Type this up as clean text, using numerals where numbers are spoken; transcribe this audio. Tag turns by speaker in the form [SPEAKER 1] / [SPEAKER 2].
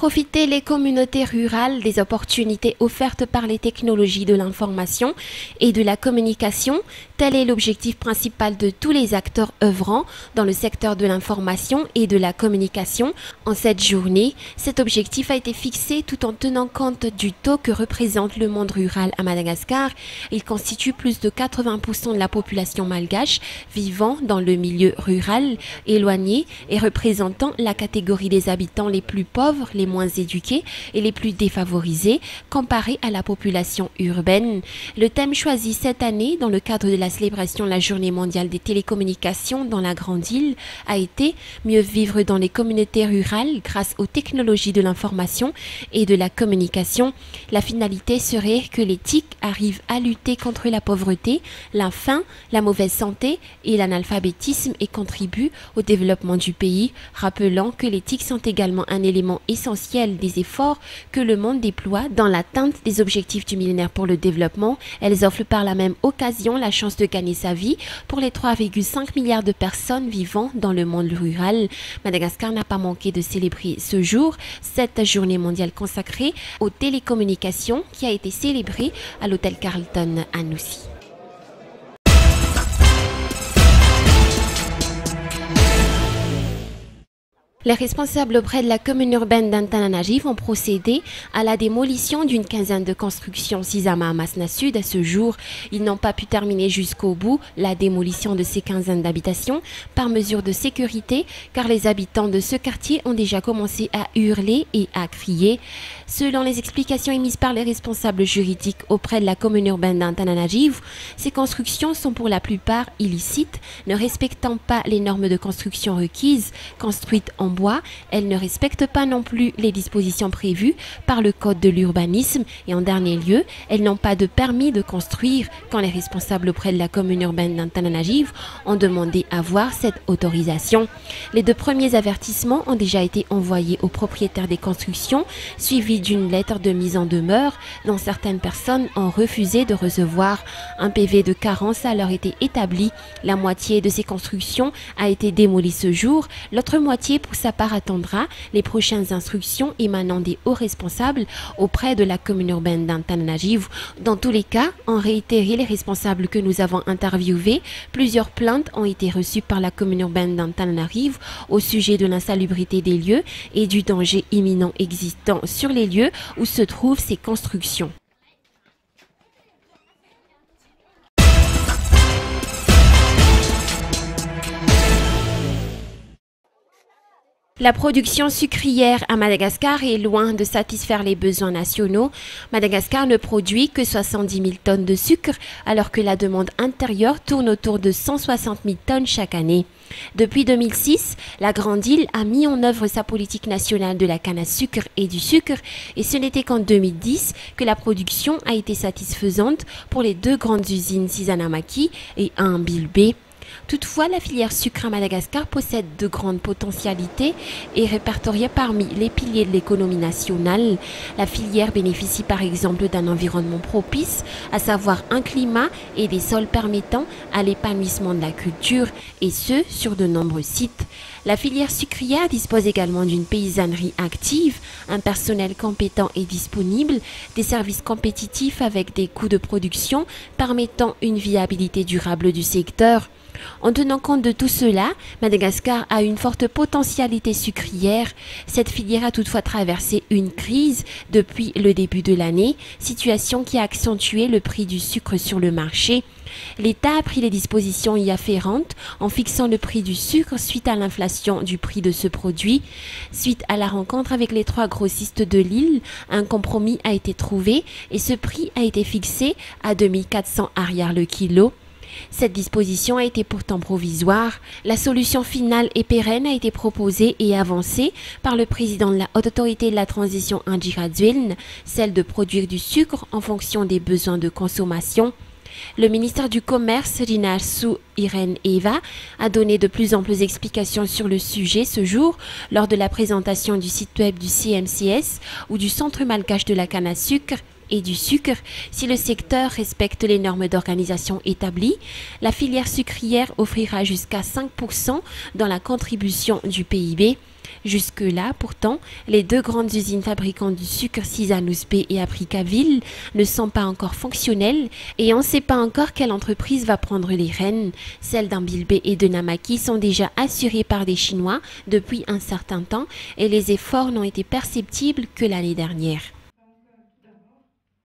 [SPEAKER 1] profiter les communautés rurales des opportunités offertes par les technologies de l'information et de la communication, tel est l'objectif principal de tous les acteurs œuvrant dans le secteur de l'information et de la communication. En cette journée, cet objectif a été fixé tout en tenant compte du taux que représente le monde rural à Madagascar. Il constitue plus de 80% de la population malgache vivant dans le milieu rural, éloigné et représentant la catégorie des habitants les plus pauvres, les moins éduqués et les plus défavorisés comparés à la population urbaine. Le thème choisi cette année dans le cadre de la célébration de la Journée mondiale des télécommunications dans la Grande Île a été « Mieux vivre dans les communautés rurales grâce aux technologies de l'information et de la communication ». La finalité serait que les TIC arrivent à lutter contre la pauvreté, la faim, la mauvaise santé et l'analphabétisme et contribuent au développement du pays, rappelant que les TIC sont également un élément essentiel des efforts que le monde déploie dans l'atteinte des objectifs du millénaire pour le développement. Elles offrent par la même occasion la chance de gagner sa vie pour les 3,5 milliards de personnes vivant dans le monde rural. Madagascar n'a pas manqué de célébrer ce jour, cette journée mondiale consacrée aux télécommunications qui a été célébrée à l'hôtel Carlton à Noussy. Les responsables auprès de la commune urbaine d'Antananarivo ont procédé à la démolition d'une quinzaine de constructions Sisama à Masna Sud à ce jour. Ils n'ont pas pu terminer jusqu'au bout la démolition de ces quinzaines d'habitations par mesure de sécurité car les habitants de ce quartier ont déjà commencé à hurler et à crier. Selon les explications émises par les responsables juridiques auprès de la commune urbaine d'Antananarivo, ces constructions sont pour la plupart illicites, ne respectant pas les normes de construction requises, construites en bois. Elles ne respectent pas non plus les dispositions prévues par le code de l'urbanisme et en dernier lieu, elles n'ont pas de permis de construire quand les responsables auprès de la commune urbaine d'Antananarivo ont demandé à voir cette autorisation. Les deux premiers avertissements ont déjà été envoyés aux propriétaires des constructions, suivis d'une lettre de mise en demeure dont certaines personnes ont refusé de recevoir. Un PV de carence a alors été établi. La moitié de ces constructions a été démolie ce jour, l'autre moitié pour sa part attendra les prochaines instructions émanant des hauts responsables auprès de la commune urbaine d'Antananarivo. Dans tous les cas, en réitéré les responsables que nous avons interviewés, plusieurs plaintes ont été reçues par la commune urbaine d'Antananarivo au sujet de l'insalubrité des lieux et du danger imminent existant sur les lieux où se trouvent ces constructions. La production sucrière à Madagascar est loin de satisfaire les besoins nationaux. Madagascar ne produit que 70 000 tonnes de sucre, alors que la demande intérieure tourne autour de 160 000 tonnes chaque année. Depuis 2006, la Grande Île a mis en œuvre sa politique nationale de la canne à sucre et du sucre, et ce n'était qu'en 2010 que la production a été satisfaisante pour les deux grandes usines Sisanamaki et Bilbé. Toutefois, la filière sucre à Madagascar possède de grandes potentialités et est répertoriée parmi les piliers de l'économie nationale. La filière bénéficie par exemple d'un environnement propice, à savoir un climat et des sols permettant à l'épanouissement de la culture, et ce, sur de nombreux sites. La filière sucrière dispose également d'une paysannerie active, un personnel compétent et disponible, des services compétitifs avec des coûts de production permettant une viabilité durable du secteur. En tenant compte de tout cela, Madagascar a une forte potentialité sucrière. Cette filière a toutefois traversé une crise depuis le début de l'année, situation qui a accentué le prix du sucre sur le marché. L'État a pris les dispositions y afférentes en fixant le prix du sucre suite à l'inflation du prix de ce produit. Suite à la rencontre avec les trois grossistes de l'île, un compromis a été trouvé et ce prix a été fixé à 2400 arrières le kilo. Cette disposition a été pourtant provisoire. La solution finale et pérenne a été proposée et avancée par le président de la Haute Autorité de la Transition Indjiradziwilne, celle de produire du sucre en fonction des besoins de consommation. Le ministère du Commerce, Rinasou Irene Eva, a donné de plus amples explications sur le sujet ce jour lors de la présentation du site web du CMCS ou du Centre malgache de la canne à sucre et du sucre. Si le secteur respecte les normes d'organisation établies, la filière sucrière offrira jusqu'à 5% dans la contribution du PIB. Jusque-là, pourtant, les deux grandes usines fabriquantes du sucre, Sisanous B et Apricaville, ne sont pas encore fonctionnelles et on ne sait pas encore quelle entreprise va prendre les rênes. Celles d'Ambilbé et de Namaki sont déjà assurées par des Chinois depuis un certain temps et les efforts n'ont été perceptibles que l'année dernière.